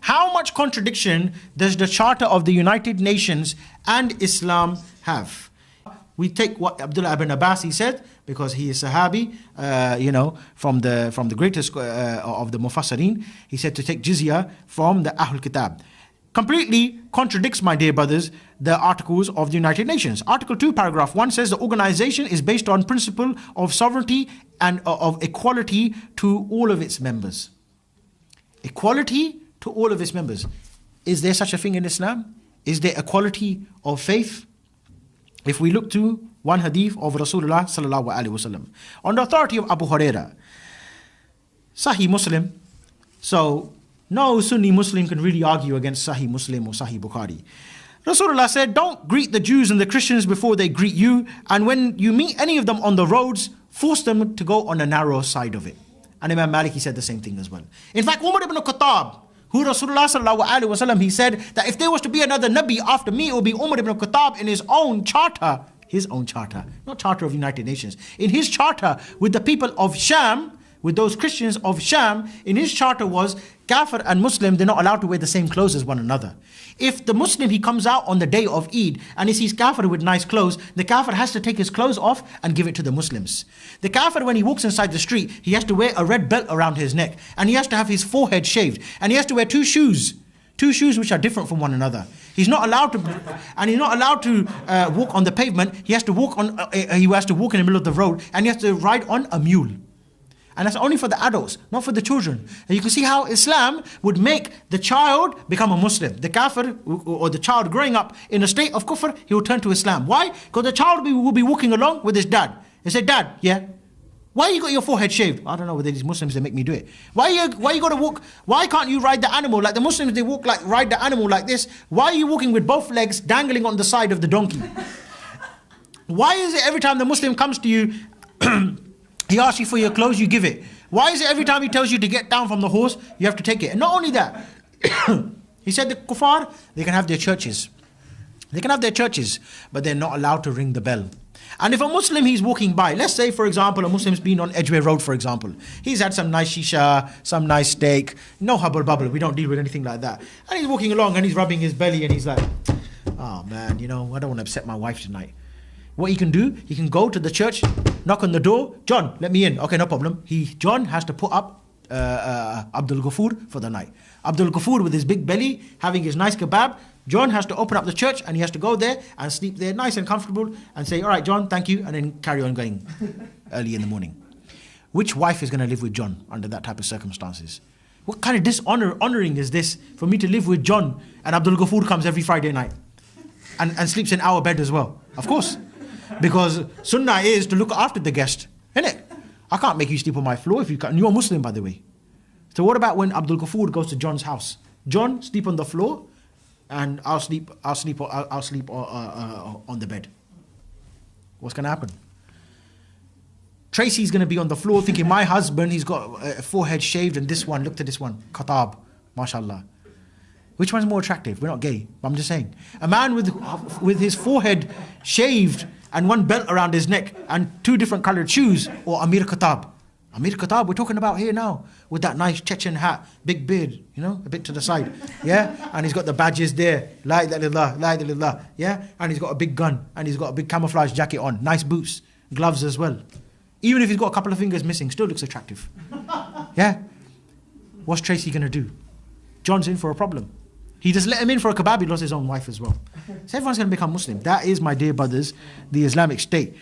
How much contradiction does the Charter of the United Nations and Islam have? We take what Abdullah ibn Abbas he said, because he is Sahabi, from the greatest of the Mufassirin. He said to take jizya from the Ahlul Kitab. Completely contradicts, my dear brothers, the articles of the United Nations. Article 2, paragraph 1 says the organization is based on principle of sovereignty and of equality to all of its members. Equality to all of its members. Is there such a thing in Islam? Is there equality of faith? If we look to one hadith of Rasulullah sallallahu alaihi wasallam, on the authority of Abu Huraira, Sahih Muslim. So no Sunni Muslim can really argue against Sahih Muslim or Sahih Bukhari. Rasulullah said, don't greet the Jews and the Christians before they greet you, and when you meet any of them on the roads, force them to go on the narrow side of it. And Imam Malik, he said the same thing as well. In fact, Umar ibn Khattab, who Rasulullah sallallahu alaihi wasallam, he said that if there was to be another Nabi after me, it would be Umar ibn Khattab in his own charter, not charter of United Nations, in his charter with the people of Sham, with those Christians of Sham, in his charter was Kafir and Muslim, they're not allowed to wear the same clothes as one another. If the Muslim, he comes out on the day of Eid and he sees Kafir with nice clothes, the Kafir has to take his clothes off and give it to the Muslims. The Kafir, when he walks inside the street, he has to wear a red belt around his neck, and he has to have his forehead shaved, and he has to wear two shoes which are different from one another. He's not allowed to walk on the pavement. He has to walk in the middle of the road, and he has to ride on a mule. And that's only for the adults, not for the children. And you can see how Islam would make the child become a Muslim. The kafir, or the child growing up in a state of kufr, he will turn to Islam. Why? Because the child will be walking along with his dad. He said, Dad, yeah, why you got your forehead shaved? I don't know whether these Muslims, they make me do it. Why you got to walk? Why can't you ride the animal? Like the Muslims, they ride the animal like this. Why are you walking with both legs dangling on the side of the donkey? Why is it every time the Muslim comes to you, he asks you for your clothes, you give it? Why is it every time he tells you to get down from the horse, you have to take it? And not only that, he said the kuffar, they can have their churches. They can have their churches, but they're not allowed to ring the bell. And if a Muslim, he's walking by, let's say for example, a Muslim's been on Edgware Road for example. He's had some nice shisha, some nice steak, no hubble bubble, we don't deal with anything like that. And he's walking along and he's rubbing his belly and he's like, oh man, I don't want to upset my wife tonight. What he can do, he can go to the church, knock on the door, John, let me in. Okay, no problem. John has to put up Abdul Ghafoor for the night. Abdul Ghafoor with his big belly, having his nice kebab, John has to open up the church and he has to go there and sleep there nice and comfortable and say, all right, John, thank you, and then carry on going early in the morning. Which wife is going to live with John under that type of circumstances? What kind of honoring is this for me to live with John and Abdul Ghafoor comes every Friday night and sleeps in our bed as well? Of course. Because sunnah is to look after the guest, isn't it? I can't make you sleep on my floor if you can't. You're a Muslim, by the way. So what about when Abdul Ghafoor goes to John's house? John, sleep on the floor, and I'll sleep on the bed. What's going to happen? Tracy's going to be on the floor thinking, my husband, he's got a forehead shaved, and this one, look at this one, Khatab, mashallah. Which one's more attractive? We're not gay, but I'm just saying. A man with his forehead shaved and one belt around his neck and two different colored shoes, or Amir Khattab. Amir Khattab, we're talking about here now, with that nice Chechen hat, big beard, a bit to the side, yeah? And he's got the badges there, la ilaha illallah, la ilaha illallah, yeah? And he's got a big gun, and he's got a big camouflage jacket on, nice boots, gloves as well. Even if he's got a couple of fingers missing, still looks attractive, yeah? What's Tracy gonna do? John's in for a problem. He just let him in for a kebab, he lost his own wife as well. So everyone's going to become Muslim. That is, my dear brothers, the Islamic State.